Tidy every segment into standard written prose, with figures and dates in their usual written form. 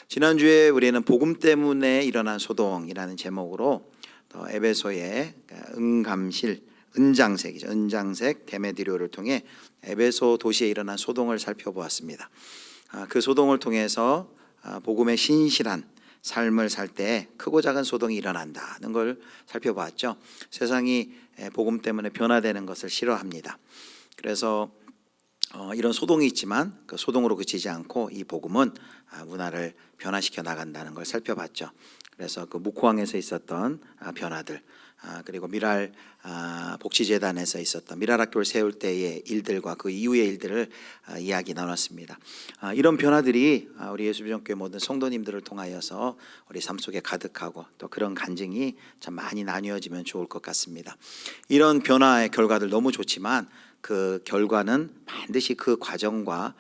지난주에 우리는 복음 때문에 일어난 소동이라는 제목으로 또 에베소의 은감실, 은장색이죠. 은장색 데메드리오를 통해 에베소 도시에 일어난 소동을 살펴보았습니다. 그 소동을 통해서 복음의 신실한 삶을 살 때 크고 작은 소동이 일어난다는 걸 살펴보았죠. 세상이 복음 때문에 변화되는 것을 싫어합니다. 그래서 이런 소동이 있지만 그 소동으로 그치지 않고 이 복음은 문화를 변화시켜 나간다는 걸 살펴봤죠. 그래서 그 묵호항에서 있었던 변화들, 그리고 미랄 복지재단에서 있었던 미랄 학교를 세울 때의 일들과 그 이후의 일들을 이야기 나눴습니다. 이런 변화들이 우리 예수비전교회 모든 성도님들을 통하여서 우리 삶 속에 가득하고 또 그런 간증이 참 많이 나뉘어지면 좋을 것 같습니다. 이런 변화의 결과들 너무 좋지만 그 결과는 반드시 그 과정과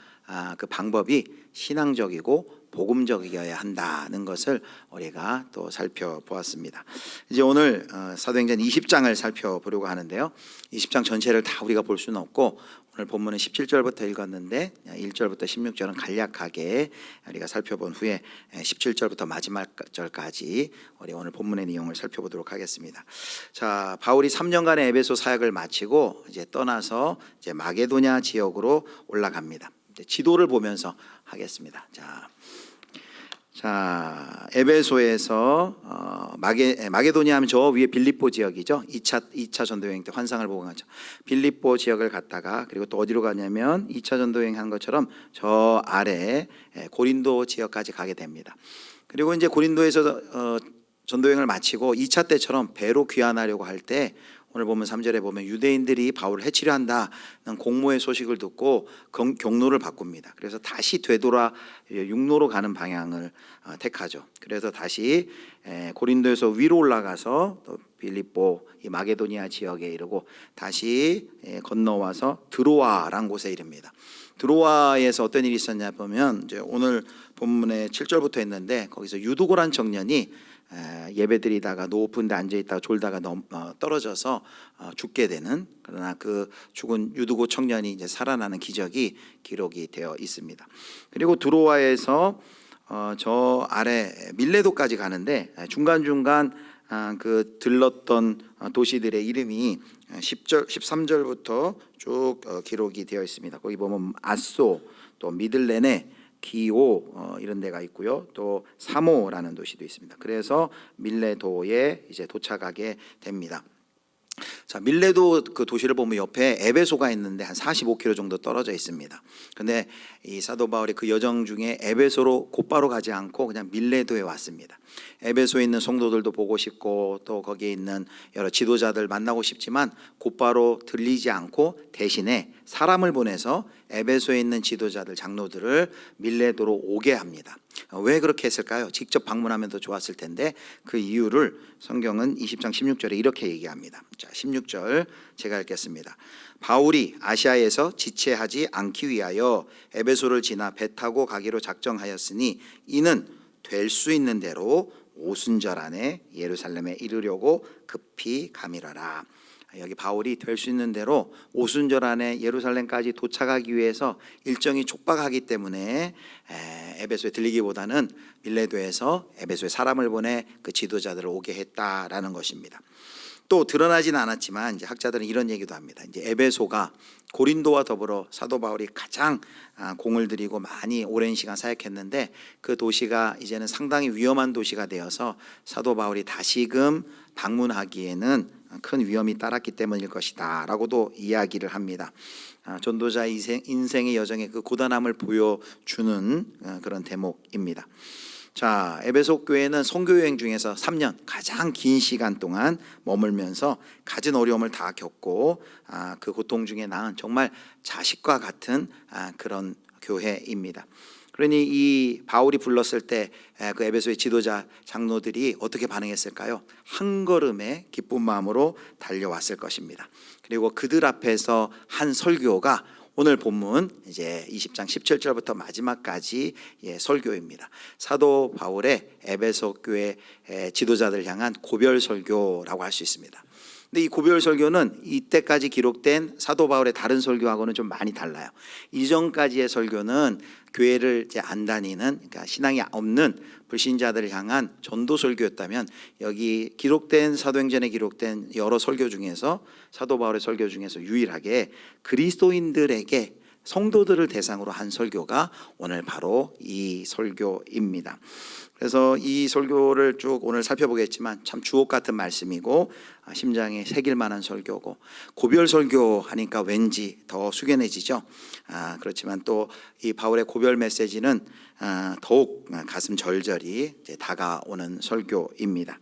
그 방법이 신앙적이고 복음적이어야 한다는 것을 우리가 또 살펴보았습니다. 이제 오늘 사도행전 20장을 살펴보려고 하는데요. 20장 전체를 다 우리가 볼 수는 없고 오늘 본문은 17절부터 읽었는데 1절부터 16절은 간략하게 우리가 살펴본 후에 17절부터 마지막 절까지 우리 오늘 본문의 내용을 살펴보도록 하겠습니다. 자, 바울이 3년간의 에베소 사역을 마치고 이제 떠나서 이제 마게도냐 지역으로 올라갑니다. 지도를 보면서 하겠습니다. 자, 에베소에서 마게도냐 하면 저 위에 빌립보 지역이죠. 2차 전도여행 때 환상을 보고 가죠. 빌립보 지역을 갔다가 그리고 또 어디로 가냐면 2차 전도여행 한 것처럼 저 아래 고린도 지역까지 가게 됩니다. 그리고 이제 고린도에서 전도여행을 마치고 2차 때처럼 배로 귀환하려고 할 때 오늘 보면 3절에 보면 유대인들이 바울을 해치려 한다는 공모의 소식을 듣고 경로를 바꿉니다. 그래서 다시 되돌아 육로로 가는 방향을 택하죠. 그래서 다시 고린도에서 위로 올라가서 또 빌립보 이 마게도니아 지역에 이르고 다시 건너와서 드로아라는 곳에 이릅니다. 드로아에서 어떤 일이 있었냐 보면 이제 오늘 본문에 7절부터 했는데 거기서 유두고란 청년이 예배드리다가 높은 데 앉아있다가 졸다가 떨어져서 죽게 되는, 그러나 그 죽은 유두고 청년이 이제 살아나는 기적이 기록이 되어 있습니다. 그리고 드로아에서 저 아래 밀레도까지 가는데 중간중간 그 들렀던 도시들의 이름이 13절부터 쭉 기록이 되어 있습니다. 거기 보면 아소, 또 미들레네, 기오 이런 데가 있고요. 또 사모라는 도시도 있습니다. 그래서 밀레도에 이제 도착하게 됩니다. 자, 밀레도 그 도시를 보면 옆에 에베소가 있는데 한 45km 정도 떨어져 있습니다. 근데 이 사도 바울이 그 여정 중에 에베소로 곧바로 가지 않고 그냥 밀레도에 왔습니다. 에베소에 있는 성도들도 보고 싶고 또 거기에 있는 여러 지도자들 만나고 싶지만 곧바로 들리지 않고 대신에 사람을 보내서 에베소에 있는 지도자들, 장로들을 밀레도로 오게 합니다. 왜 그렇게 했을까요? 직접 방문하면 더 좋았을 텐데 그 이유를 성경은 20장 16절에 이렇게 얘기합니다. 자, 16절 제가 읽겠습니다. 바울이 아시아에서 지체하지 않기 위하여 에베소를 지나 배 타고 가기로 작정하였으니 이는 될 수 있는 대로 오순절 안에 예루살렘에 이르려고 급히 가미러라. 여기 바울이 될 수 있는 대로 오순절 안에 예루살렘까지 도착하기 위해서 일정이 촉박하기 때문에 에베소에 들리기보다는 밀레도에서 에베소에 사람을 보내 그 지도자들을 오게 했다라는 것입니다. 또 드러나지는 않았지만 이제 학자들은 이런 얘기도 합니다. 이제 에베소가 고린도와 더불어 사도 바울이 가장 공을 들이고 많이 오랜 시간 사역했는데 그 도시가 이제는 상당히 위험한 도시가 되어서 사도 바울이 다시금 방문하기에는 큰 위험이 따랐기 때문일 것이다 라고도 이야기를 합니다. 전도자 인생의 여정의 그 고단함을 보여주는 그런 대목입니다. 자, 에베소 교회는 선교여행 중에서 3년 가장 긴 시간 동안 머물면서 갖은 어려움을 다 겪고 그 고통 중에 나은 정말 자식과 같은 그런 교회입니다. 그러니 이 바울이 불렀을 때 그 에베소의 지도자 장로들이 어떻게 반응했을까요? 한 걸음에 기쁜 마음으로 달려왔을 것입니다. 그리고 그들 앞에서 한 설교가 오늘 본문 이제 20장 17절부터 마지막까지 설교입니다. 사도 바울의 에베소 교회 지도자들 향한 고별 설교라고 할 수 있습니다. 근데 이 고별 설교는 이때까지 기록된 사도 바울의 다른 설교하고는 좀 많이 달라요. 이전까지의 설교는 교회를 이제 안 다니는, 그러니까 신앙이 없는 불신자들을 향한 전도 설교였다면, 여기 기록된 사도행전에 기록된 여러 설교 중에서 사도 바울의 설교 중에서 유일하게 그리스도인들에게, 성도들을 대상으로 한 설교가 오늘 바로 이 설교입니다. 그래서 이 설교를 쭉 오늘 살펴보겠지만 참 주옥 같은 말씀이고 심장에 새길 만한 설교고, 고별 설교 하니까 왠지 더 숙연해지죠. 그렇지만 또 이 바울의 고별 메시지는 더욱 가슴 절절히 이제 다가오는 설교입니다.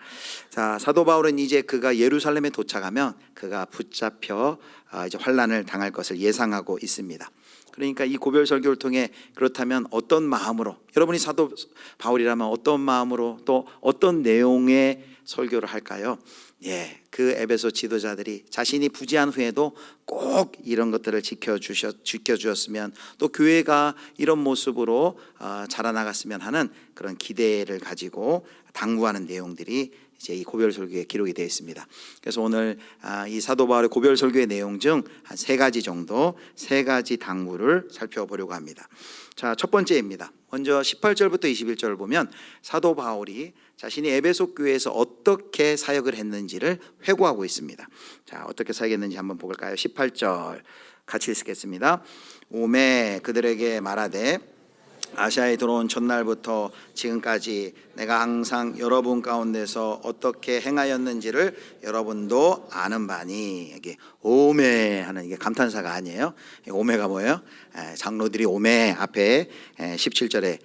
자, 사도 바울은 이제 그가 예루살렘에 도착하면 그가 붙잡혀 이제 환난을 당할 것을 예상하고 있습니다. 그러니까 이 고별 설교를 통해 그렇다면 어떤 마음으로, 여러분이 사도 바울이라면 어떤 마음으로 또 어떤 내용의 설교를 할까요? 그 에베소 지도자들이 자신이 부재한 후에도 꼭 이런 것들을 지켜주었으면, 또 교회가 이런 모습으로 자라나갔으면 하는 그런 기대를 가지고 당부하는 내용들이 이제 이 고별 설교에 기록이 되어 있습니다. 그래서 오늘 이 사도 바울의 고별 설교의 내용 중 한 3가지 정도, 3가지 당부를 살펴보려고 합니다. 자, 첫 번째입니다. 먼저 18절부터 21절을 보면 사도 바울이 자신이 에베소 교회에서 어떻게 사역을 했는지를 회고하고 있습니다. 자, 어떻게 사역했는지 한번 볼까요? 18절 같이 읽겠습니다. 오매 그들에게 말하되 아시아에 들어온 첫날부터 지금까지 내가 항상 여러분 가운데서 어떻게 행하였는지를 여러분도 아는 바니. 여기 오매 하는 이게 감탄사가 아니에요. 오매가 뭐예요? 장로들이 오매 앞에 17절에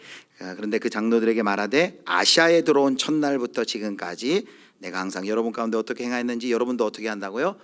그런데 그 장로들에게 말하되 아시아에 들어온 첫날부터 지금까지 내가 항상 여러분 가운데 어떻게 행하였는지 여러분도 어떻게 한다고요?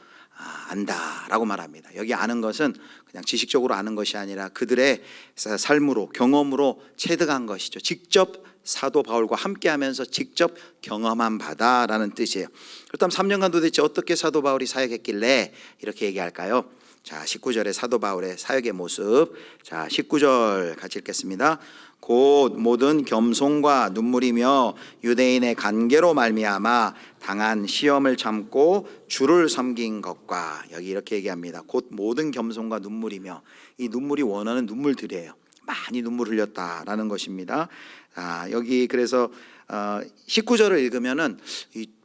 안다라고 말합니다. 여기 아는 것은 그냥 지식적으로 아는 것이 아니라 그들의 삶으로, 경험으로 체득한 것이죠. 직접 사도 바울과 함께하면서 직접 경험한 바다라는 뜻이에요. 그렇다면 3년간 도대체 어떻게 사도 바울이 사역했길래 이렇게 얘기할까요? 자, 19절의 사도 바울의 사역의 모습. 자, 19절 같이 읽겠습니다. 곧 모든 겸손과 눈물이며 유대인의 간계로 말미암아 당한 시험을 참고 주를 섬긴 것과, 여기 이렇게 얘기합니다. 곧 모든 겸손과 눈물이며, 이 눈물이 원하는 눈물들이에요. 많이 눈물 흘렸다라는 것입니다. 여기 그래서 19절을 읽으면은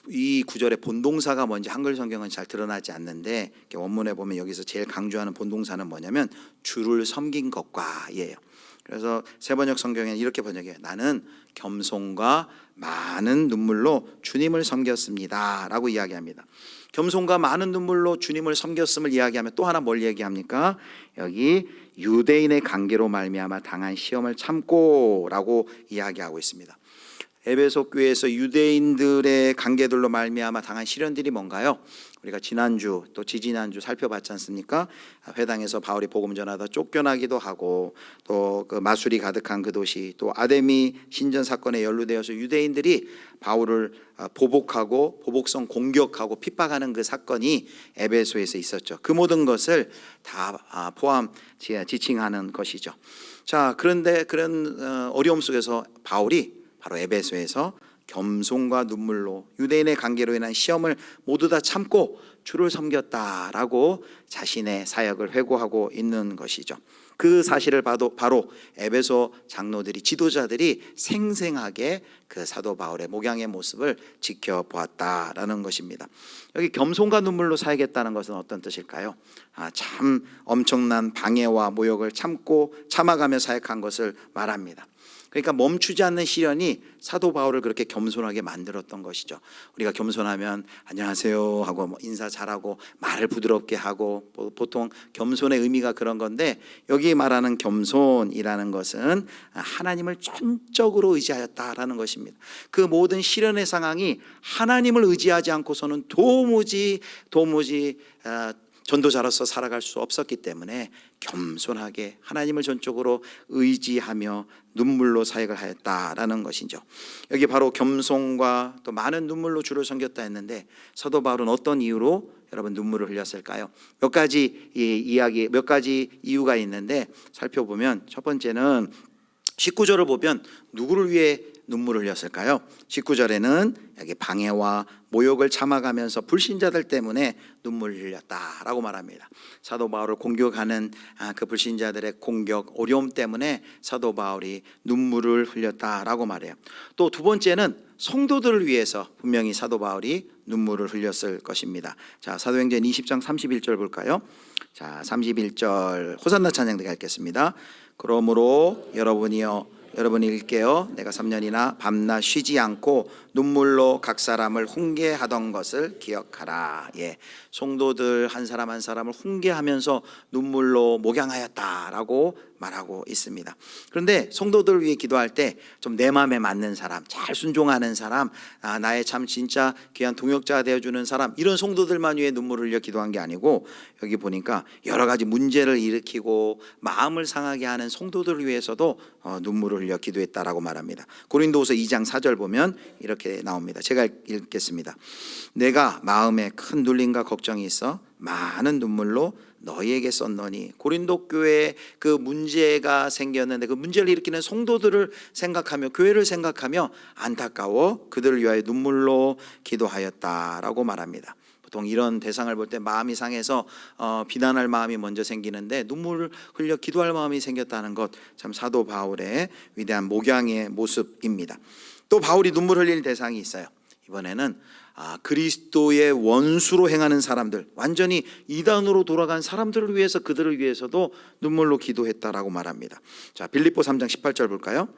이 구절의 본동사가 뭔지 한글 성경은 잘 드러나지 않는데, 원문에 보면 여기서 제일 강조하는 본동사는 뭐냐면 주를 섬긴 것과예요. 그래서 세번역 성경에는 이렇게 번역해요. 나는 겸손과 많은 눈물로 주님을 섬겼습니다 라고 이야기합니다. 겸손과 많은 눈물로 주님을 섬겼음을 이야기하면 또 하나 뭘 얘기합니까? 여기 유대인의 관계로 말미암아 당한 시험을 참고 라고 이야기하고 있습니다. 에베소 교회에서 유대인들의 관계들로 말미암아 당한 시련들이 뭔가요? 우리가 지난주 또 지지난주 살펴봤지 않습니까? 회당에서 바울이 복음 전하다 쫓겨나기도 하고, 또 그 마술이 가득한 그 도시, 또 아데미 신전 사건에 연루되어서 유대인들이 바울을 보복하고 보복성 공격하고 핍박하는 그 사건이 에베소에서 있었죠. 그 모든 것을 다 지칭하는 것이죠. 자, 그런데 그런 어려움 속에서 바울이 바로 에베소에서 겸손과 눈물로 유대인의 관계로 인한 시험을 모두 다 참고 주를 섬겼다라고 자신의 사역을 회고하고 있는 것이죠. 그 사실을 바로 에베소 장로들이, 지도자들이 생생하게 그 사도 바울의 목양의 모습을 지켜보았다라는 것입니다. 여기 겸손과 눈물로 사역했다는 것은 어떤 뜻일까요? 참 엄청난 방해와 모욕을 참아가며 사역한 것을 말합니다. 그러니까 멈추지 않는 시련이 사도 바울을 그렇게 겸손하게 만들었던 것이죠. 우리가 겸손하면 안녕하세요 하고 인사 잘하고 말을 부드럽게 하고, 보통 겸손의 의미가 그런 건데, 여기 말하는 겸손이라는 것은 하나님을 전적으로 의지하였다라는 것입니다. 그 모든 시련의 상황이 하나님을 의지하지 않고서는 도무지 전도자로서 살아갈 수 없었기 때문에 겸손하게 하나님을 전적으로 의지하며 눈물로 사역을 하였다라는 것이죠. 여기 바로 겸손과 또 많은 눈물로 주를 섬겼다 했는데, 사도 바울은 어떤 이유로 여러분 눈물을 흘렸을까요? 몇 가지 이유가 있는데 살펴보면, 첫 번째는 19절을 보면 누구를 위해 눈물을 흘렸을까요? 19절에는 여기 방해와 모욕을 참아가면서 불신자들 때문에 눈물을 흘렸다라고 말합니다. 사도 바울을 공격하는 그 불신자들의 공격, 어려움 때문에 사도 바울이 눈물을 흘렸다라고 말해요. 또 두 번째는 성도들을 위해서 분명히 사도 바울이 눈물을 흘렸을 것입니다. 자, 사도행전 20장 31절 볼까요? 자, 31절 호산나 찬양 드리겠습니다. 읽겠습니다. 그러므로 여러분이 읽게요. 내가 3년이나 밤낮 쉬지 않고 눈물로 각 사람을 훈계하던 것을 기억하라. 예, 성도들 한 사람 한 사람을 훈계하면서 눈물로 목양하였다라고 말하고 있습니다. 그런데 성도들을 위해 기도할 때 좀 내 마음에 맞는 사람, 잘 순종하는 사람, 나의 참 진짜 귀한 동역자가 되어주는 사람, 이런 성도들만 위해 눈물을 흘려 기도한 게 아니고 여기 보니까 여러 가지 문제를 일으키고 마음을 상하게 하는 성도들을 위해서도 눈물을 흘려 기도했다라고 말합니다. 고린도후서 2장 4절 보면 이렇게 나옵니다. 제가 읽겠습니다. 내가 마음에 큰 눌림과 걱정이 있어 많은 눈물로 너희에게 썼노니. 고린도 교회에 그 문제가 생겼는데 그 문제를 일으키는 성도들을 생각하며 교회를 생각하며 안타까워 그들을 위하여 눈물로 기도하였다라고 말합니다. 보통 이런 대상을 볼 때 마음이 상해서 비난할 마음이 먼저 생기는데 눈물을 흘려 기도할 마음이 생겼다는 것, 참 사도 바울의 위대한 목양의 모습입니다. 또 바울이 눈물 흘릴 대상이 있어요. 이번에는 그리스도의 원수로 행하는 사람들, 완전히 이단으로 돌아간 사람들을 위해서, 그들을 위해서도 눈물로 기도했다라고 말합니다. 자, 빌립보 3장 18절 볼까요?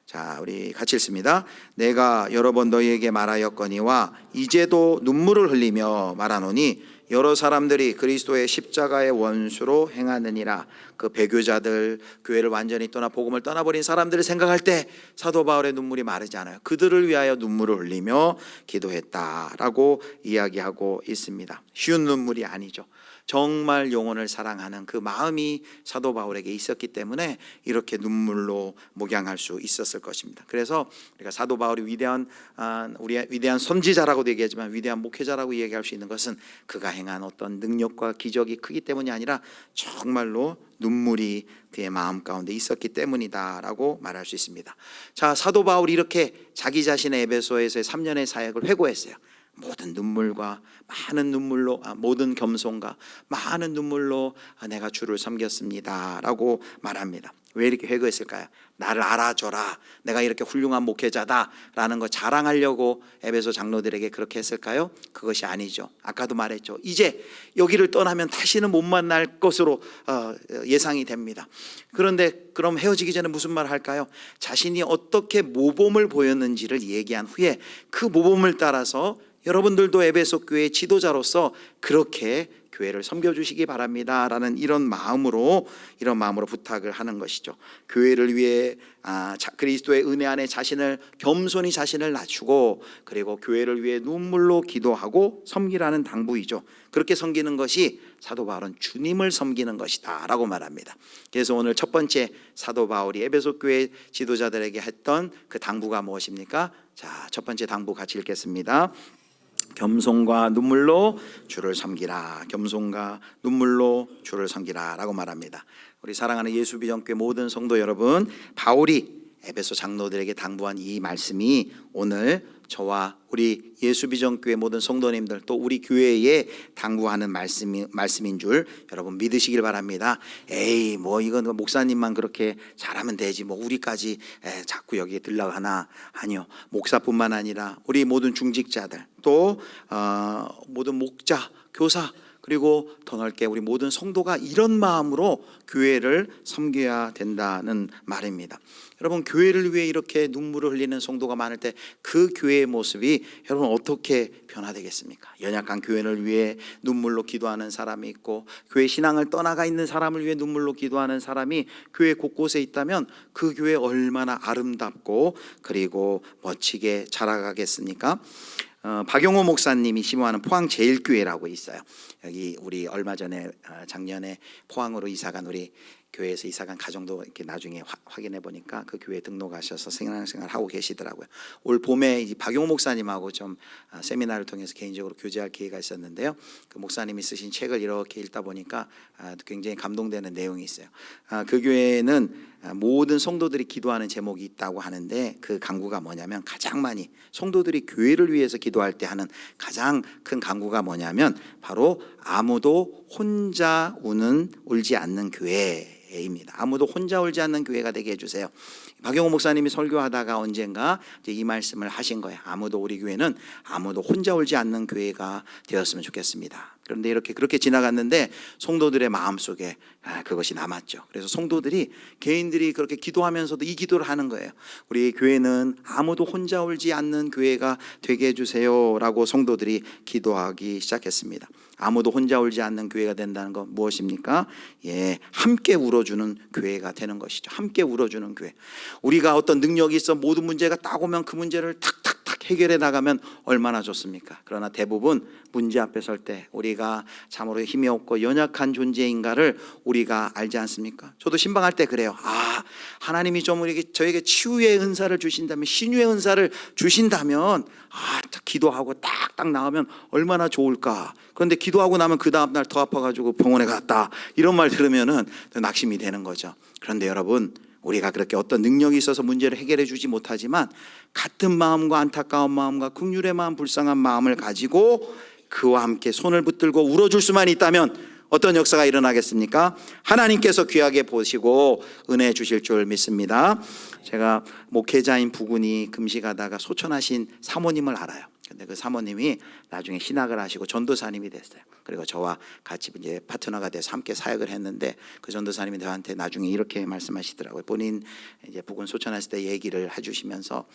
자, 우리 같이 읽습니다. 내가 여러 번 너희에게 말하였거니와 이제도 눈물을 흘리며 말하노니 여러 사람들이 그리스도의 십자가의 원수로 행하느니라. 그 배교자들, 교회를 완전히 떠나 복음을 떠나버린 사람들을 생각할 때 사도 바울의 눈물이 마르지 않아요. 그들을 위하여 눈물을 흘리며 기도했다라고 이야기하고 있습니다. 쉬운 눈물이 아니죠. 정말 영혼을 사랑하는 그 마음이 사도 바울에게 있었기 때문에 이렇게 눈물로 목양할 수 있었을 것입니다. 그래서 우리가 사도 바울이 우리 위대한 선지자라고도 얘기하지만 위대한 목회자라고 얘기할 수 있는 것은 그가 행한 어떤 능력과 기적이 크기 때문이 아니라 정말로 눈물이 그의 마음 가운데 있었기 때문이다라고 말할 수 있습니다. 자, 사도 바울이 이렇게 자기 자신의 에베소에서의 3년의 사역을 회고했어요. 모든 눈물과 많은 눈물로, 모든 겸손과 많은 눈물로 내가 주를 섬겼습니다라고 말합니다. 왜 이렇게 회고했을까요? 나를 알아줘라, 내가 이렇게 훌륭한 목회자다라는 거 자랑하려고 에베소 장로들에게 그렇게 했을까요? 그것이 아니죠. 아까도 말했죠. 이제 여기를 떠나면 다시는 못 만날 것으로 예상이 됩니다. 그런데 그럼 헤어지기 전에 무슨 말 할까요? 자신이 어떻게 모범을 보였는지를 얘기한 후에 그 모범을 따라서 여러분들도 에베소 교회의 지도자로서 그렇게 교회를 섬겨주시기 바랍니다 라는 이런 마음으로 부탁을 하는 것이죠. 교회를 위해 그리스도의 은혜 안에 겸손히 자신을 낮추고, 그리고 교회를 위해 눈물로 기도하고 섬기라는 당부이죠. 그렇게 섬기는 것이 사도 바울은 주님을 섬기는 것이다 라고 말합니다. 그래서 오늘 첫 번째 사도 바울이 에베소 교회 지도자들에게 했던 그 당부가 무엇입니까? 자, 첫 번째 당부 같이 읽겠습니다. 겸손과 눈물로 주를 섬기라. 겸손과 눈물로 주를 섬기라 라고 말합니다. 우리 사랑하는 예수비전교회 모든 성도 여러분, 바울이 에베소 장로들에게 당부한 이 말씀이 오늘 저와 우리 예수비전교회 모든 성도님들, 또 우리 교회에 당부하는 말씀인 줄 여러분 믿으시길 바랍니다. 에이, 이건 목사님만 그렇게 잘하면 되지, 우리까지 자꾸 여기에 들러가나. 아니요, 목사뿐만 아니라 우리 모든 중직자들, 또 모든 목자, 교사, 그리고 더 넓게 우리 모든 성도가 이런 마음으로 교회를 섬겨야 된다는 말입니다. 여러분, 교회를 위해 이렇게 눈물을 흘리는 성도가 많을 때 그 교회의 모습이 여러분 어떻게 변화되겠습니까? 연약한 교회를 위해 눈물로 기도하는 사람이 있고, 교회 신앙을 떠나가 있는 사람을 위해 눈물로 기도하는 사람이 교회 곳곳에 있다면 그 교회 얼마나 아름답고 그리고 멋지게 자라가겠습니까? 박용호 목사님이 심호하는 포항 제일교회라고 있어요. 여기 우리 얼마 전에 작년에 포항으로 이사간 우리 교회에서 이사간 가정도 이렇게 나중에 확인해 보니까 그 교회에 등록하셔서 신앙생활 하고 계시더라고요. 올 봄에 이 박용호 목사님하고 좀 세미나를 통해서 개인적으로 교제할 기회가 있었는데요. 그 목사님이 쓰신 책을 이렇게 읽다 보니까 굉장히 감동되는 내용이 있어요. 그 교회는 모든 성도들이 기도하는 제목이 있다고 하는데 그 간구가 뭐냐면, 가장 많이 성도들이 교회를 위해서 기도할 때 하는 가장 큰 간구가 뭐냐면 바로 아무도 혼자 울지 않는 교회입니다. 아무도 혼자 울지 않는 교회가 되게 해주세요. 박용호 목사님이 설교하다가 언젠가 이제 이 말씀을 하신 거예요. 우리 교회는 아무도 혼자 울지 않는 교회가 되었으면 좋겠습니다. 그런데 그렇게 지나갔는데 성도들의 마음속에 그것이 남았죠. 그래서 성도들이, 개인들이 그렇게 기도하면서도 이 기도를 하는 거예요. 우리 교회는 아무도 혼자 울지 않는 교회가 되게 해주세요 라고 성도들이 기도하기 시작했습니다. 아무도 혼자 울지 않는 교회가 된다는 건 무엇입니까? 함께 울어주는 교회가 되는 것이죠. 함께 울어주는 교회. 우리가 어떤 능력이 있어 모든 문제가 딱 오면 그 문제를 탁탁탁 해결해 나가면 얼마나 좋습니까? 그러나 대부분 문제 앞에 설 때 우리가 참으로 힘이 없고 연약한 존재인가를 우리가 알지 않습니까? 저도 신방할 때 그래요. 하나님이 좀 저에게 치유의 은사를 주신다면, 신유의 은사를 주신다면 기도하고 딱딱 나오면 얼마나 좋을까. 그런데 기도하고 나면 그 다음날 더 아파가지고 병원에 갔다, 이런 말 들으면은 낙심이 되는 거죠. 그런데 여러분, 우리가 그렇게 어떤 능력이 있어서 문제를 해결해 주지 못하지만 같은 마음과 안타까운 마음과 긍휼의 마음, 불쌍한 마음을 가지고 그와 함께 손을 붙들고 울어줄 수만 있다면 어떤 역사가 일어나겠습니까? 하나님께서 귀하게 보시고 은혜 주실 줄 믿습니다. 제가 목회자인 부군이 금식하다가 소천하신 사모님을 알아요. 근데 그 사모님이 나중에 신학을 하시고 전도사님이 됐어요. 그리고 저와 같이 이제 파트너가 돼서 함께 사역을 했는데, 그 전도사님이 저한테 나중에 이렇게 말씀하시더라고요. 본인 이제 부군 소천하실 때 얘기를 해주시면서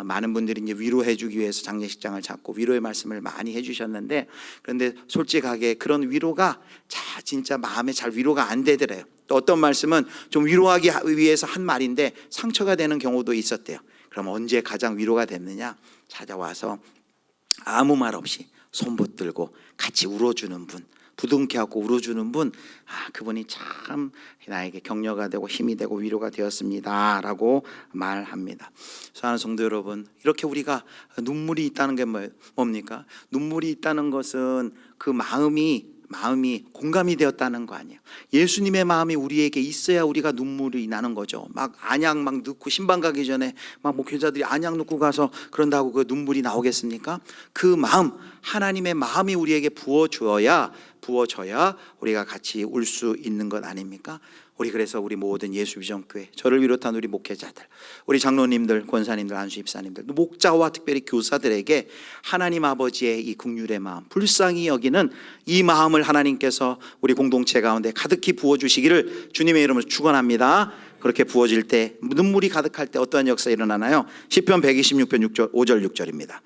많은 분들이 이제 위로해주기 위해서 장례식장을 잡고 위로의 말씀을 많이 해주셨는데, 그런데 솔직하게 그런 위로가 진짜 마음에 잘 위로가 안 되더래요. 또 어떤 말씀은 좀 위로하기 위해서 한 말인데 상처가 되는 경우도 있었대요. 그럼 언제 가장 위로가 됐느냐? 찾아와서 아무 말 없이 손 붙들고 같이 울어주는 분, 부둥켜안고 울어주는 분, 그분이 참 나에게 격려가 되고 힘이 되고 위로가 되었습니다 라고 말합니다. 사랑하는 성도 여러분, 이렇게 우리가 눈물이 있다는 게 뭡니까? 눈물이 있다는 것은 그 마음이 공감이 되었다는 거 아니에요. 예수님의 마음이 우리에게 있어야 우리가 눈물이 나는 거죠. 안약 넣고 신방 가기 전에 목회자들이 안약 넣고 가서 그런다고 그 눈물이 나오겠습니까? 그 마음, 하나님의 마음이 우리에게 부어져야 우리가 같이 울 수 있는 것 아닙니까? 그래서 우리 모든 예수비전교회, 저를 비롯한 우리 목회자들, 우리 장로님들, 권사님들, 안수집사님들, 목자와 특별히 교사들에게 하나님 아버지의 이 긍휼의 마음, 불쌍히 여기는 이 마음을 하나님께서 우리 공동체 가운데 가득히 부어주시기를 주님의 이름으로 축원합니다. 그렇게 부어질 때, 눈물이 가득할 때 어떠한 역사가 일어나나요? 시편 126편 5절 6절입니다.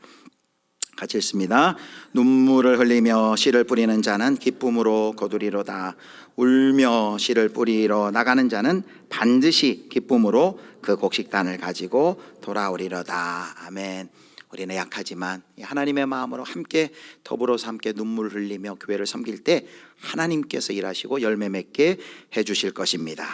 같이 읽습니다. 눈물을 흘리며 씨를 뿌리는 자는 기쁨으로 거두리로다. 울며 씨를 뿌리러 나가는 자는 반드시 기쁨으로 그 곡식단을 가지고 돌아오리로다. 아멘. 우리는 약하지만 하나님의 마음으로 함께 더불어서 함께 눈물 흘리며 교회를 섬길 때 하나님께서 일하시고 열매 맺게 해주실 것입니다.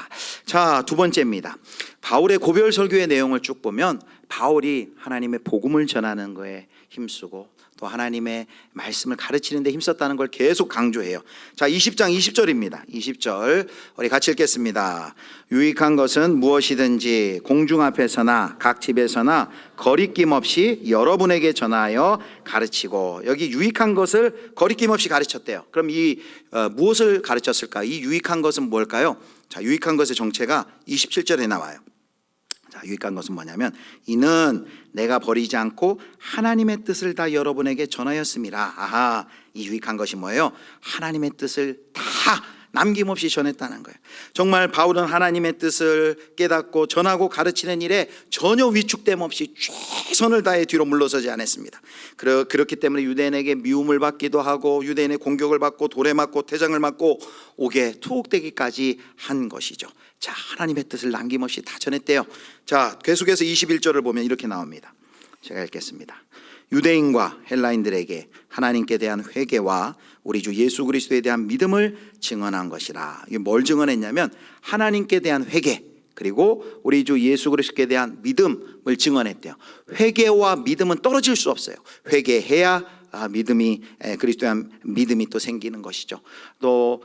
자, 두 번째입니다. 바울의 고별 설교의 내용을 쭉 보면 바울이 하나님의 복음을 전하는 거에 힘쓰고 또 하나님의 말씀을 가르치는 데 힘썼다는 걸 계속 강조해요. 자, 20장 20절입니다. 20절 우리 같이 읽겠습니다. 유익한 것은 무엇이든지 공중 앞에서나 각 집에서나 거리낌 없이 여러분에게 전하여 가르치고, 여기 유익한 것을 거리낌 없이 가르쳤대요. 그럼 무엇을 가르쳤을까? 이 유익한 것은 뭘까요? 자, 유익한 것의 정체가 27절에 나와요. 자, 유익한 것은 뭐냐면, 이는 내가 버리지 않고 하나님의 뜻을 다 여러분에게 전하였습니다. 이 유익한 것이 뭐예요? 하나님의 뜻을 다 남김없이 전했다는 거예요. 정말 바울은 하나님의 뜻을 깨닫고 전하고 가르치는 일에 전혀 위축됨 없이 최선을 다해 뒤로 물러서지 않았습니다. 그렇기 때문에 유대인에게 미움을 받기도 하고 유대인의 공격을 받고 돌에 맞고 태장을 맞고 옥에 투옥되기까지 한 것이죠. 자, 하나님의 뜻을 남김없이 다 전했대요. 자, 계속해서 21절을 보면 이렇게 나옵니다. 제가 읽겠습니다. 유대인과 헬라인들에게 하나님께 대한 회개와 우리 주 예수 그리스도에 대한 믿음을 증언한 것이라. 이게 뭘 증언했냐면 하나님께 대한 회개, 그리고 우리 주 예수 그리스도에 대한 믿음을 증언했대요. 회개와 믿음은 떨어질 수 없어요. 회개해야 믿음이, 그리스도에 대한 믿음이 또 생기는 것이죠. 또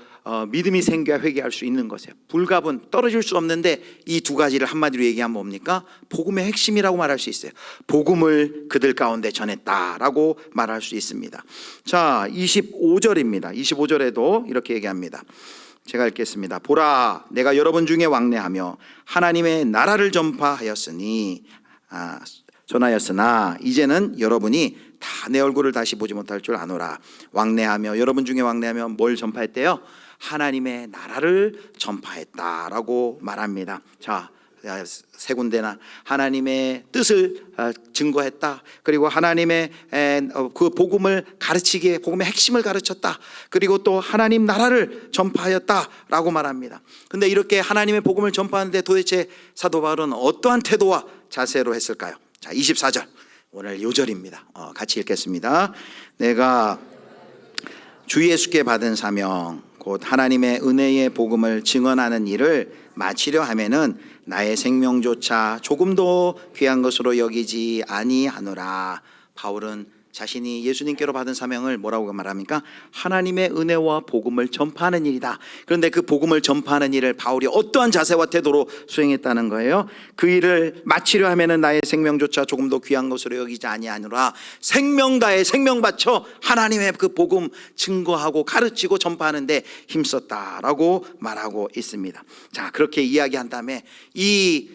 믿음이 생겨야 회개할 수 있는 것이에요. 불갑은 떨어질 수 없는데 이 두 가지를 한마디로 얘기하면 뭡니까? 복음의 핵심이라고 말할 수 있어요. 복음을 그들 가운데 전했다라고 말할 수 있습니다. 자, 25절입니다. 25절에도 이렇게 얘기합니다. 제가 읽겠습니다. 보라, 내가 여러분 중에 왕래하며 하나님의 나라를 전하였으나 이제는 여러분이 다 내 얼굴을 다시 보지 못할 줄 아노라. 왕래하며, 여러분 중에 왕래하며 뭘 전파했대요? 하나님의 나라를 전파했다라고 말합니다. 자, 세 군데나 하나님의 뜻을 증거했다. 그리고 하나님의 그 복음을 가르치기에 복음의 핵심을 가르쳤다. 그리고 또 하나님 나라를 전파하였다라고 말합니다. 근데 이렇게 하나님의 복음을 전파하는데 도대체 사도 바울은 어떠한 태도와 자세로 했을까요? 자, 24절 오늘 요절입니다. 같이 읽겠습니다. 내가 주 예수께 받은 사명 곧 하나님의 은혜의 복음을 증언하는 일을 마치려 하면은 나의 생명조차 조금도 귀한 것으로 여기지 아니하노라. 바울은 자신이 예수님께로 받은 사명을 뭐라고 말합니까? 하나님의 은혜와 복음을 전파하는 일이다. 그런데 그 복음을 전파하는 일을 바울이 어떠한 자세와 태도로 수행했다는 거예요? 그 일을 마치려 하면은 나의 생명조차 조금도 귀한 것으로 여기지 아니하노라. 생명 다해 생명 바쳐 하나님의 그 복음 증거하고 가르치고 전파하는데 힘썼다라고 말하고 있습니다. 자, 그렇게 이야기한 다음에 이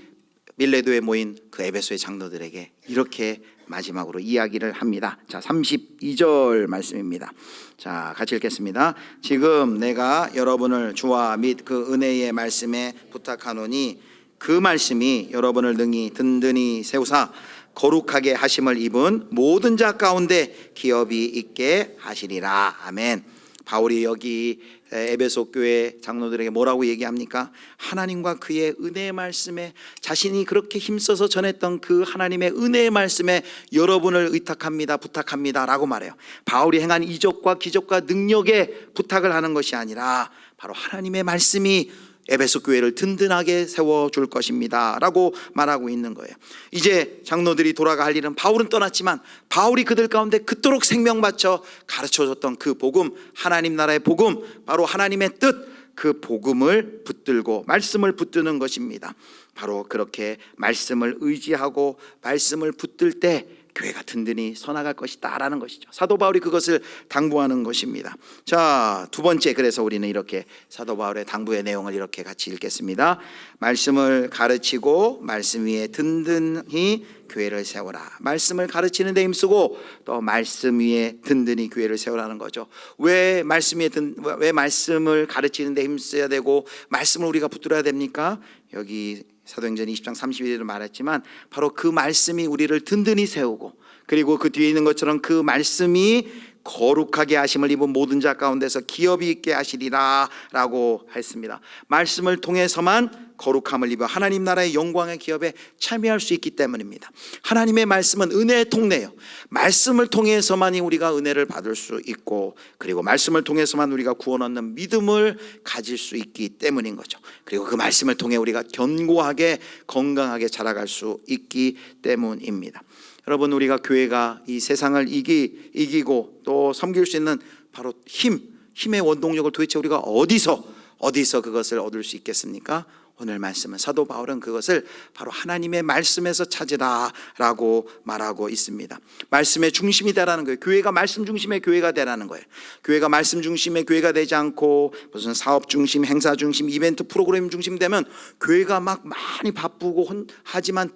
밀레도에 모인 그 에베소의 장로들에게 이렇게 마지막으로 이야기를 합니다. 자, 32절 말씀입니다. 자, 같이 읽겠습니다. 지금 내가 여러분을 주와 및 그 은혜의 말씀에 부탁하노니 그 말씀이 여러분을 능히 든든히 세우사 거룩하게 하심을 입은 모든 자 가운데 기업이 있게 하시리라. 아멘. 바울이 여기 에베소 교회 장로들에게 뭐라고 얘기합니까? 하나님과 그의 은혜의 말씀에 자신이 그렇게 힘써서 전했던 그 하나님의 은혜의 말씀에 여러분을 의탁합니다, 부탁합니다 라고 말해요. 바울이 행한 이적과 기적과 능력에 부탁을 하는 것이 아니라 바로 하나님의 말씀이 에베소 교회를 든든하게 세워줄 것입니다 라고 말하고 있는 거예요. 이제 장로들이 돌아가 할 일은, 바울은 떠났지만 바울이 그들 가운데 그토록 생명 바쳐 가르쳐줬던 그 복음, 하나님 나라의 복음, 바로 하나님의 뜻, 그 복음을 붙들고 말씀을 붙드는 것입니다. 바로 그렇게 말씀을 의지하고 말씀을 붙들 때 교회가 든든히 서나갈 것이다 라는 것이죠. 사도 바울이 그것을 당부하는 것입니다. 자, 두 번째, 그래서 우리는 이렇게 사도 바울의 당부의 내용을 이렇게 같이 읽겠습니다. 말씀을 가르치고 말씀 위에 든든히 교회를 세워라. 말씀을 가르치는 데 힘쓰고 또 말씀 위에 든든히 교회를 세우라는 거죠. 왜 말씀을 가르치는 데 힘써야 되고 말씀을 우리가 붙들어야 됩니까? 여기 사도행전 20장 31절을 말했지만 바로 그 말씀이 우리를 든든히 세우고, 그리고 그 뒤에 있는 것처럼 그 말씀이 거룩하게 하심을 입은 모든 자 가운데서 기업이 있게 하시리라 라고 했습니다. 말씀을 통해서만 거룩함을 입어 하나님 나라의 영광의 기업에 참여할 수 있기 때문입니다. 하나님의 말씀은 은혜의 통로예요. 말씀을 통해서만이 우리가 은혜를 받을 수 있고, 그리고 말씀을 통해서만 우리가 구원 얻는 믿음을 가질 수 있기 때문인 거죠. 그리고 그 말씀을 통해 우리가 견고하게 건강하게 자라갈 수 있기 때문입니다. 여러분, 우리가 교회가 이 세상을 이기고 또 섬길 수 있는 바로 힘의 원동력을 도대체 우리가 어디서 그것을 얻을 수 있겠습니까? 오늘 말씀은, 사도 바울은 그것을 바로 하나님의 말씀에서 찾으라 라고 말하고 있습니다. 말씀의 중심이 되라는 거예요. 교회가 말씀 중심의 교회가 되라는 거예요. 교회가 말씀 중심의 교회가 되지 않고 무슨 사업 중심, 행사 중심, 이벤트 프로그램 중심 되면 교회가 막 많이 바쁘고 하지만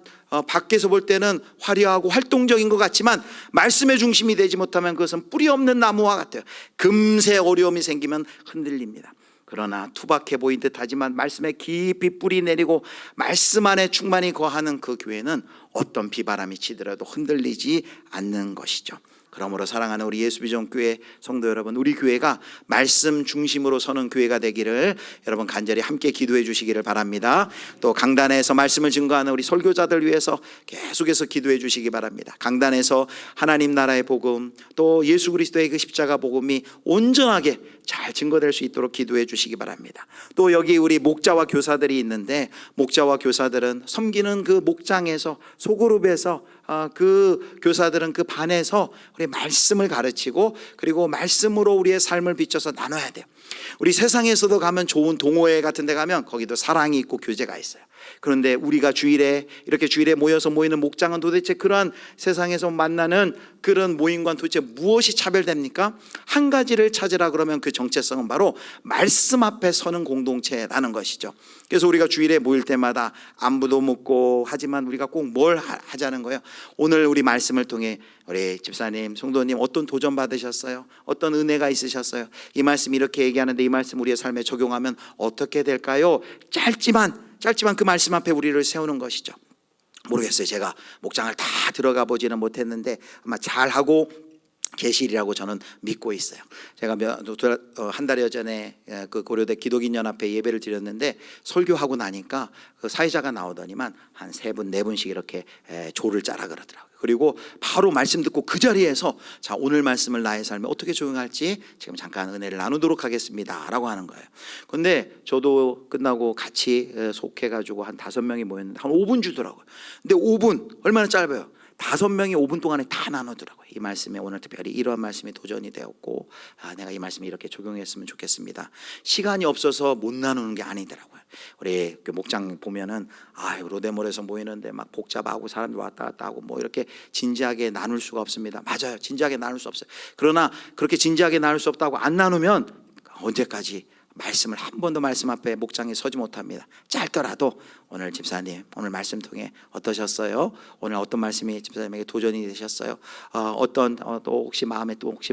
밖에서 볼 때는 화려하고 활동적인 것 같지만 말씀의 중심이 되지 못하면 그것은 뿌리 없는 나무와 같아요. 금세 어려움이 생기면 흔들립니다. 그러나 투박해 보인 듯 하지만 말씀에 깊이 뿌리 내리고 말씀 안에 충만히 거하는 그 교회는 어떤 비바람이 치더라도 흔들리지 않는 것이죠. 그러므로 사랑하는 우리 예수비전교회 성도 여러분, 우리 교회가 말씀 중심으로 서는 교회가 되기를 여러분 간절히 함께 기도해 주시기를 바랍니다. 또 강단에서 말씀을 증거하는 우리 설교자들 위해서 계속해서 기도해 주시기 바랍니다. 강단에서 하나님 나라의 복음, 또 예수 그리스도의 그 십자가 복음이 온전하게 잘 증거될 수 있도록 기도해 주시기 바랍니다. 또 여기 우리 목자와 교사들이 있는데, 목자와 교사들은 섬기는 그 목장에서, 소그룹에서 그 교사들은 그 반에서 우리 말씀을 가르치고, 그리고 말씀으로 우리의 삶을 비춰서 나눠야 돼요. 우리 세상에서도 가면 좋은 동호회 같은 데 가면 거기도 사랑이 있고 교제가 있어요. 그런데 우리가 주일에 이렇게 주일에 모여서 모이는 목장은 도대체 그러한 세상에서 만나는 그런 모임과는 도대체 무엇이 차별됩니까? 한 가지를 찾으라 그러면 그 정체성은 바로 말씀 앞에 서는 공동체라는 것이죠. 그래서 우리가 주일에 모일 때마다 안부도 묻고 하지만 우리가 꼭 뭘 하자는 거예요? 오늘 우리 말씀을 통해 우리 집사님, 성도님 어떤 도전 받으셨어요? 어떤 은혜가 있으셨어요? 이 말씀 이렇게 얘기하는데 이 말씀 우리의 삶에 적용하면 어떻게 될까요? 짧지만 그 말씀 앞에 우리를 세우는 것이죠. 모르겠어요. 제가 목장을 다 들어가 보지는 못했는데 아마 잘하고 계시리라고 저는 믿고 있어요. 제가 한 달여 전에 그 고려대 기독인연합회 예배를 드렸는데 설교하고 나니까 그 사회자가 나오더니만 한 3분, 4분씩 이렇게 조를 짜라 그러더라고요. 그리고 바로 말씀 듣고 그 자리에서 자, 오늘 말씀을 나의 삶에 어떻게 적용할지 지금 잠깐 은혜를 나누도록 하겠습니다 라고 하는 거예요. 근데 저도 끝나고 같이 속해가지고 한 5명이 모였는데 한 5분 주더라고요. 근데 5분 얼마나 짧아요. 5명이 5분 동안에 다 나누더라고요. 이 말씀에 오늘 특별히 이러한 말씀이 도전이 되었고 내가 이 말씀을 이렇게 적용했으면 좋겠습니다. 시간이 없어서 못 나누는 게 아니더라고요. 우리 그 목장 보면은 로데몰에서 모이는데 막 복잡하고 사람들 왔다 갔다 하고 뭐 이렇게 진지하게 나눌 수가 없습니다. 맞아요. 진지하게 나눌 수 없어요. 그러나 그렇게 진지하게 나눌 수 없다고 안 나누면 언제까지 말씀을 한 번도 말씀 앞에 목장에 서지 못합니다. 짧더라도 오늘 집사님 오늘 말씀 통해 어떠셨어요? 오늘 어떤 말씀이 집사님에게 도전이 되셨어요? 또 혹시 마음에 또 혹시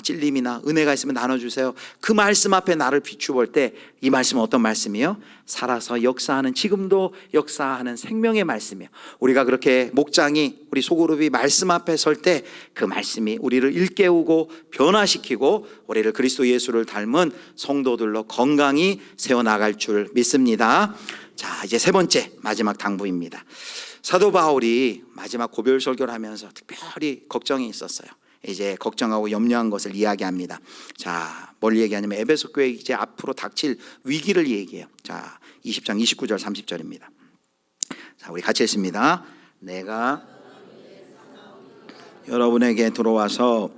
찔림이나 은혜가 있으면 나눠주세요. 그 말씀 앞에 나를 비추볼 때 이 말씀은 어떤 말씀이에요? 살아서 역사하는, 지금도 역사하는 생명의 말씀이에요. 우리가 그렇게 목장이 우리 소그룹이 말씀 앞에 설 때 그 말씀이 우리를 일깨우고 변화시키고 우리를 그리스도 예수를 닮은 성도들로 건강히 세워나갈 줄 믿습니다. 자, 이제 3번째 마지막 당부입니다. 사도 바울이 마지막 고별 설교를 하면서 특별히 걱정이 있었어요. 이제 걱정하고 염려한 것을 이야기합니다. 자, 뭘 얘기하냐면 에베소 교회 이제 앞으로 닥칠 위기를 얘기해요. 자, 20장 29절 30절입니다. 자, 우리 같이 읽습니다. 내가 여러분에게 들어와서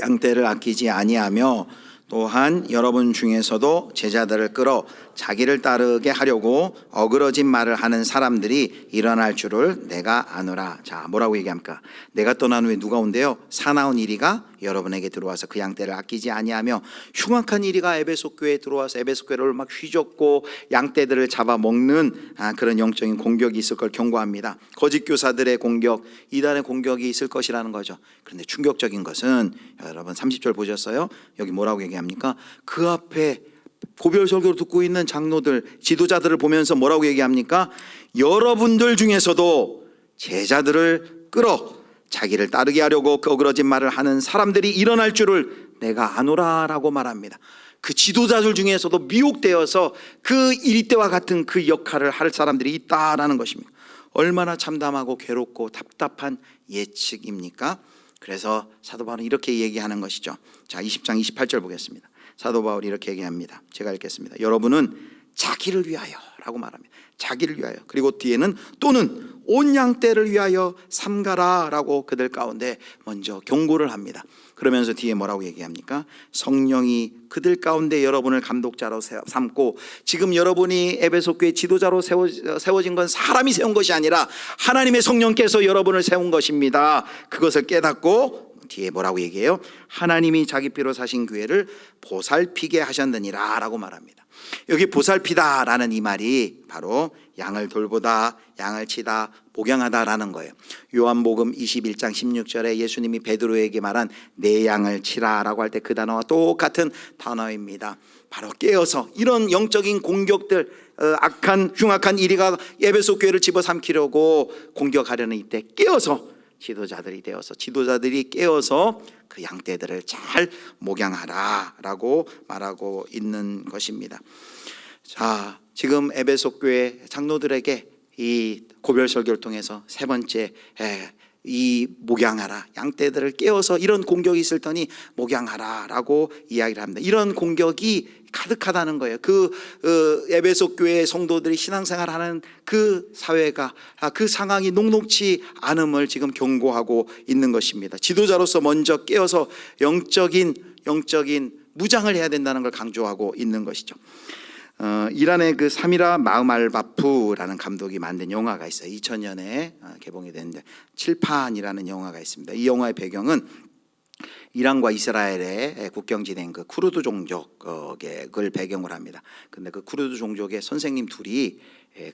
양떼를 아끼지 아니하며 또한 여러분 중에서도 제자들을 끌어 자기를 따르게 하려고 어그러진 말을 하는 사람들이 일어날 줄을 내가 아노라. 자, 뭐라고 얘기합니까? 내가 떠난 후에 누가 온대요? 사나운 이리가 여러분에게 들어와서 그 양떼를 아끼지 아니하며, 흉악한 이리가 에베소 교회에 들어와서 에베소 교회를 막 휘젓고 양떼들을 잡아먹는 그런 영적인 공격이 있을 걸 경고합니다. 거짓 교사들의 공격, 이단의 공격이 있을 것이라는 거죠. 그런데 충격적인 것은 여러분 30절 보셨어요? 여기 뭐라고 얘기합니까? 그 앞에 고별 설교를 듣고 있는 장로들, 지도자들을 보면서 뭐라고 얘기합니까? 여러분들 중에서도 제자들을 끌어 자기를 따르게 하려고 어그러진 말을 하는 사람들이 일어날 줄을 내가 아노라라고 말합니다. 그 지도자들 중에서도 미혹되어서 그 이리때와 같은 그 역할을 할 사람들이 있다라는 것입니다. 얼마나 참담하고 괴롭고 답답한 예측입니까? 그래서 사도 바울은 이렇게 얘기하는 것이죠. 자, 20장 28절 보겠습니다. 사도 바울이 이렇게 얘기합니다. 제가 읽겠습니다. 여러분은 자기를 위하여 라고 말합니다. 자기를 위하여. 그리고 뒤에는 또는 온 양떼를 위하여 삼가라 라고 그들 가운데 먼저 경고를 합니다. 그러면서 뒤에 뭐라고 얘기합니까? 성령이 그들 가운데 여러분을 감독자로 삼고, 지금 여러분이 에베소 교회 지도자로 세워진 건 사람이 세운 것이 아니라 하나님의 성령께서 여러분을 세운 것입니다. 그것을 깨닫고 뒤에 뭐라고 얘기해요? 하나님이 자기 피로 사신 교회를 보살피게 하셨느니라 라고 말합니다. 여기 보살피다라는 이 말이 바로 양을 돌보다, 양을 치다, 목양하다라는 거예요. 요한복음 21장 16절에 예수님이 베드로에게 말한 내 양을 치라라고 할 때 그 단어와 똑같은 단어입니다. 바로 깨어서 이런 영적인 공격들, 악한 흉악한 이리가 에베소 교회를 집어삼키려고 공격하려는 이때 깨어서 지도자들이 깨어서 그 양떼들을 잘 목양하라라고 말하고 있는 것입니다. 자, 지금 에베소 교회 장로들에게 이 고별 설교를 통해서 세 번째 이 목양하라, 양떼들을 깨워서 이런 공격이 있을 테니 목양하라라고 이야기를 합니다. 이런 공격이 가득하다는 거예요. 그 에베소 교회 성도들이 신앙생활하는 그 사회가 그 상황이 녹록치 않음을 지금 경고하고 있는 것입니다. 지도자로서 먼저 깨워서 영적인 무장을 해야 된다는 걸 강조하고 있는 것이죠. 이란의 그 사미라 마흐말바프라는 감독이 만든 영화가 있어요. 2000년에 개봉이 됐는데 칠판이라는 영화가 있습니다. 이 영화의 배경은 이란과 이스라엘의 국경지대인 그 쿠르드 종족을 배경으로 합니다. 근데 그 쿠르드 종족의 선생님 둘이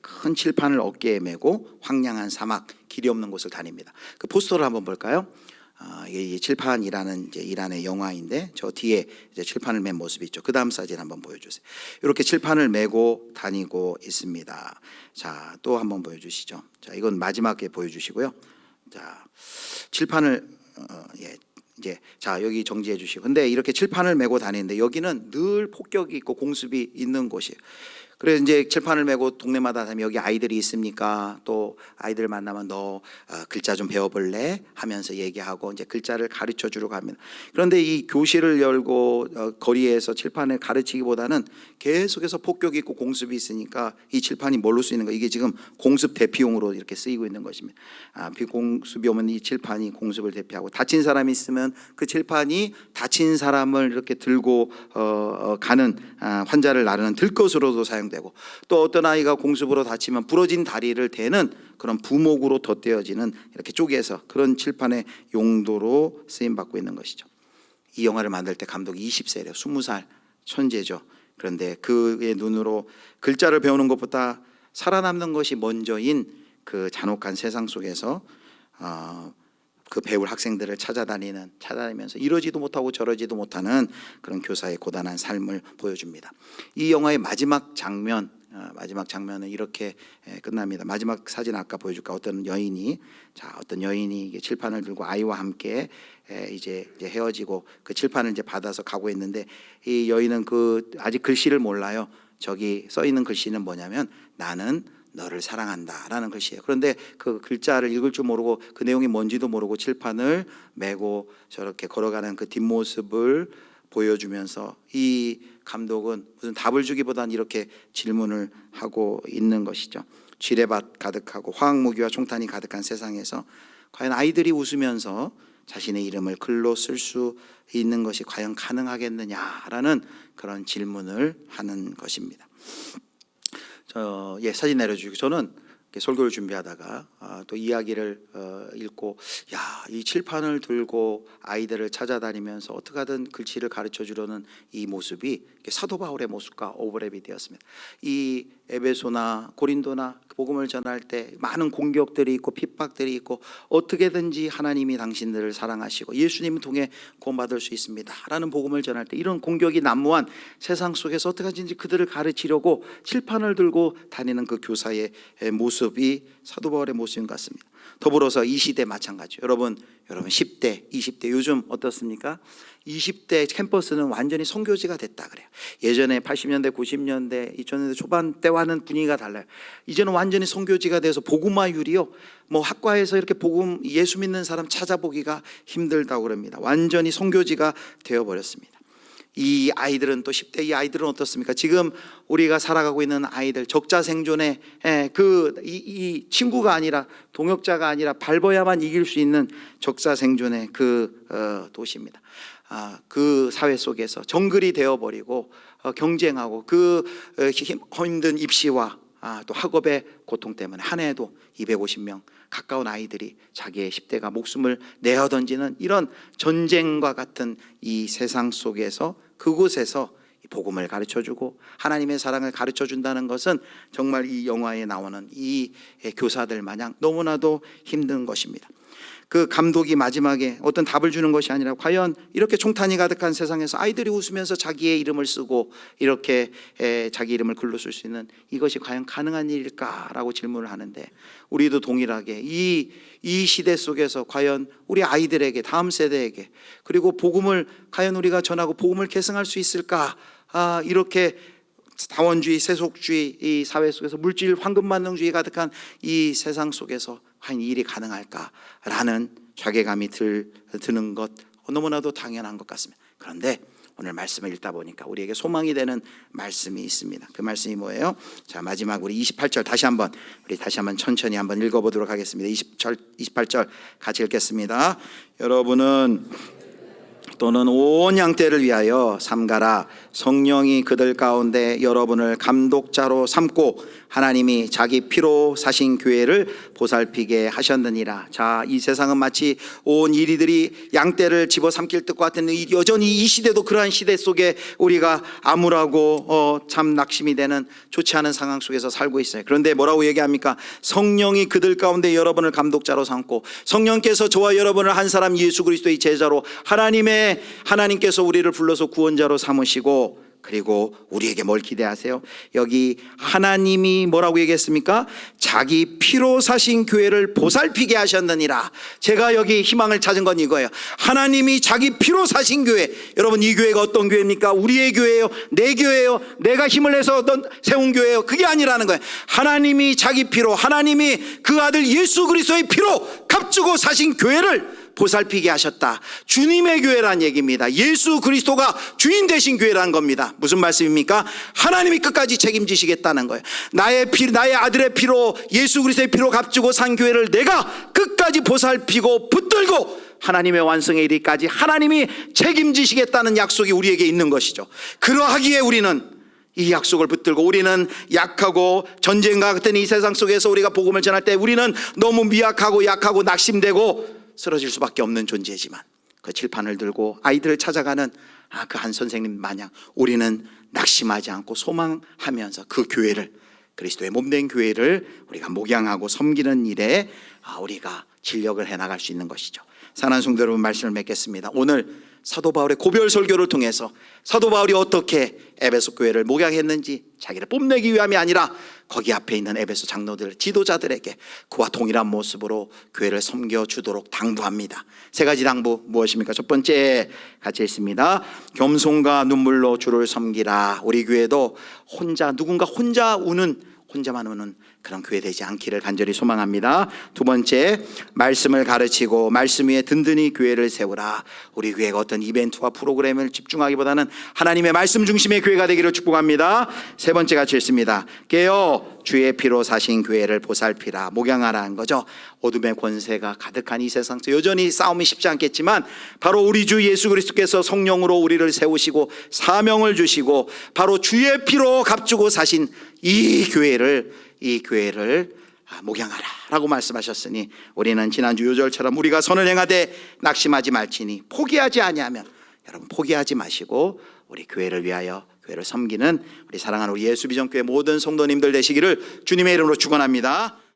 큰 칠판을 어깨에 메고 황량한 사막, 길이 없는 곳을 다닙니다. 그 포스터를 한번 볼까요? 이게 칠판이라는 이제 이란의 영화인데 저 뒤에 이제 칠판을 맨 모습이 있죠. 그 다음 사진 한번 보여주세요. 이렇게 칠판을 메고 다니고 있습니다. 자, 또 한번 보여주시죠. 자, 이건 마지막에 보여주시고요. 자, 칠판을 이제 자 여기 정지해 주시고. 근데 이렇게 칠판을 메고 다니는데 여기는 늘 폭격이 있고 공습이 있는 곳이에요. 그래서 이제 칠판을 메고 동네마다 다니면 여기 아이들이 있습니까? 또 아이들 만나면 너 글자 좀 배워볼래? 하면서 얘기하고 이제 글자를 가르쳐 주려고 합니다. 그런데 이 교실을 열고 거리에서 칠판을 가르치기보다는 계속해서 폭격이 있고 공습이 있으니까 이 칠판이 뭘로 쓰이는 거? 이게 지금 공습 대피용으로 이렇게 쓰이고 있는 것입니다. 비공습이 오면 이 칠판이 공습을 대피하고 다친 사람이 있으면 그 칠판이 다친 사람을 이렇게 들고 가는 환자를 나르는 들것으로도 사용됩니다. 또 어떤 아이가 공습으로 다치면 부러진 다리를 대는 그런 부목으로 덧대어지는 이렇게 쪼개서 그런 칠판의 용도로 쓰임받고 있는 것이죠. 이 영화를 만들 때 감독이 20세래요. 20살 천재죠. 그런데 그의 눈으로 글자를 배우는 것보다 살아남는 것이 먼저인 그 잔혹한 세상 속에서 그 배울 학생들을 찾아다니면서 이러지도 못하고 저러지도 못하는 그런 교사의 고단한 삶을 보여줍니다. 이 영화의 마지막 장면은 이렇게 끝납니다. 마지막 사진 아까 보여줄까? 어떤 여인이 칠판을 들고 아이와 함께 이제 헤어지고 그 칠판을 이제 받아서 가고 있는데 이 여인은 아직 글씨를 몰라요. 저기 써 있는 글씨는 뭐냐면 나는 너를 사랑한다라는 글씨예요. 그런데 그 글자를 읽을 줄 모르고 그 내용이 뭔지도 모르고 칠판을 메고 저렇게 걸어가는 그 뒷모습을 보여주면서 이 감독은 무슨 답을 주기보다는 이렇게 질문을 하고 있는 것이죠. 지뢰밭 가득하고 화학무기와 총탄이 가득한 세상에서 과연 아이들이 웃으면서 자신의 이름을 글로 쓸 수 있는 것이 과연 가능하겠느냐라는 그런 질문을 하는 것입니다. 사진 내려주시고 저는 설교를 준비하다가 또 이야기를 읽고 이 칠판을 들고 아이들을 찾아다니면서 어떻게 하든 글씨를 가르쳐 주려는 이 모습이 사도 바울의 모습과 오버랩이 되었습니다. 이 에베소나 고린도나 복음을 전할 때 많은 공격들이 있고 핍박들이 있고 어떻게든지 하나님이 당신들을 사랑하시고 예수님을 통해 구원받을 수 있습니다 라는 복음을 전할 때 이런 공격이 난무한 세상 속에서 어떻게든지 그들을 가르치려고 칠판을 들고 다니는 그 교사의 모습이 사도 바울의 모습인 것 같습니다. 더불어서 이 시대 마찬가지. 여러분 10대, 20대 요즘 어떻습니까? 20대 캠퍼스는 완전히 선교지가 됐다 그래요. 예전에 80년대, 90년대, 2000년대 초반 때와는 분위기가 달라요. 이제는 완전히 선교지가 돼서 복음화율이요. 학과에서 이렇게 예수 믿는 사람 찾아보기가 힘들다고 그럽니다. 완전히 선교지가 되어버렸습니다. 이 아이들은 또 10대 이 아이들은 어떻습니까? 지금 우리가 살아가고 있는 아이들 적자 생존의 이 친구가 아니라 동역자가 아니라 밟아야만 이길 수 있는 적자 생존의 도시입니다. 그 사회 속에서 정글이 되어버리고 경쟁하고 힘든 입시와 또 학업의 고통 때문에 한 해에도 250명 가까운 아이들이 자기의 10대가 목숨을 내어 던지는 이런 전쟁과 같은 이 세상 속에서 그곳에서 복음을 가르쳐주고 하나님의 사랑을 가르쳐준다는 것은 정말 이 영화에 나오는 이 교사들 마냥 너무나도 힘든 것입니다. 그 감독이 마지막에 어떤 답을 주는 것이 아니라 과연 이렇게 총탄이 가득한 세상에서 아이들이 웃으면서 자기의 이름을 쓰고 이렇게 자기 이름을 글로 쓸 수 있는 이것이 과연 가능한 일일까라고 질문을 하는데, 우리도 동일하게 이 시대 속에서 과연 우리 아이들에게, 다음 세대에게, 그리고 복음을 과연 우리가 전하고 복음을 계승할 수 있을까? 이렇게 다원주의, 세속주의 이 사회 속에서 물질 황금만능주의 가득한 이 세상 속에서 과연 이 일이 가능할까라는 자괴감이 드는 것 너무나도 당연한 것 같습니다. 그런데 오늘 말씀을 읽다 보니까 우리에게 소망이 되는 말씀이 있습니다. 그 말씀이 뭐예요? 자, 마지막 우리 28절 다시 한번 천천히 한번 읽어보도록 하겠습니다. 28절 같이 읽겠습니다. 여러분은 또는 온 양떼를 위하여 삼가라. 성령이 그들 가운데 여러분을 감독자로 삼고 하나님이 자기 피로 사신 교회를 보살피게 하셨느니라. 자, 이 세상은 마치 온 이리들이 양떼를 집어삼킬 것 같은, 여전히 이 시대도 그러한 시대 속에 우리가 암울하고 참 낙심이 되는 좋지 않은 상황 속에서 살고 있어요. 그런데 뭐라고 얘기합니까? 성령이 그들 가운데 여러분을 감독자로 삼고, 성령께서 저와 여러분을 한 사람 예수 그리스도의 제자로 하나님께서 우리를 불러서 구원자로 삼으시고, 그리고 우리에게 뭘 기대하세요? 여기 하나님이 뭐라고 얘기했습니까? 자기 피로 사신 교회를 보살피게 하셨느니라. 제가 여기 희망을 찾은 건 이거예요. 하나님이 자기 피로 사신 교회. 여러분, 이 교회가 어떤 교회입니까? 우리의 교회예요? 내 교회예요? 내가 힘을 내서 세운 교회예요? 그게 아니라는 거예요. 하나님이 자기 피로, 하나님이 그 아들 예수 그리스도의 피로 값주고 사신 교회를 보살피게 하셨다. 주님의 교회란 얘기입니다. 예수 그리스도가 주인 되신 교회라는 겁니다. 무슨 말씀입니까? 하나님이 끝까지 책임지시겠다는 거예요. 나의 아들의 피로, 예수 그리스도의 피로 값주고 산 교회를 내가 끝까지 보살피고 붙들고 하나님의 완성의 이르기까지 하나님이 책임지시겠다는 약속이 우리에게 있는 것이죠. 그러하기에 우리는 이 약속을 붙들고, 우리는 약하고 전쟁과 같은 이 세상 속에서 우리가 복음을 전할 때 우리는 너무 미약하고 약하고 낙심되고 쓰러질 수밖에 없는 존재지만, 그 칠판을 들고 아이들을 찾아가는 그 한 선생님 마냥 우리는 낙심하지 않고 소망하면서 그 교회를, 그리스도의 몸된 교회를 우리가 목양하고 섬기는 일에 우리가 진력을 해나갈 수 있는 것이죠. 사랑하는 성도 여러분, 말씀을 맺겠습니다. 오늘 사도 바울의 고별 설교를 통해서 사도 바울이 어떻게 에베소 교회를 목양했는지, 자기를 뽐내기 위함이 아니라 거기 앞에 있는 에베소 장로들, 지도자들에게 그와 동일한 모습으로 교회를 섬겨주도록 당부합니다. 세 가지 당부 무엇입니까? 첫 번째 같이 읽습니다. 겸손과 눈물로 주를 섬기라. 우리 교회도 누군가 혼자만 우는 그런 교회 되지 않기를 간절히 소망합니다. 두 번째, 말씀을 가르치고 말씀 위에 든든히 교회를 세우라. 우리 교회가 어떤 이벤트와 프로그램을 집중하기보다는 하나님의 말씀 중심의 교회가 되기를 축복합니다. 세 번째 같이 읽습니다. 깨어 주의 피로 사신 교회를 보살피라. 목양하라는 거죠. 어둠의 권세가 가득한 이 세상에서 여전히 싸움이 쉽지 않겠지만, 바로 우리 주 예수 그리스도께서 성령으로 우리를 세우시고 사명을 주시고 바로 주의 피로 값주고 사신 이 교회를 목양하라 라고 말씀하셨으니, 우리는 지난주 요절처럼 우리가 선을 행하되 낙심하지 말지니 포기하지 아니하면, 여러분 포기하지 마시고 우리 교회를 위하여 교회를 섬기는 우리 사랑하는 우리 예수비전교회 모든 성도님들 되시기를 주님의 이름으로 축원합니다.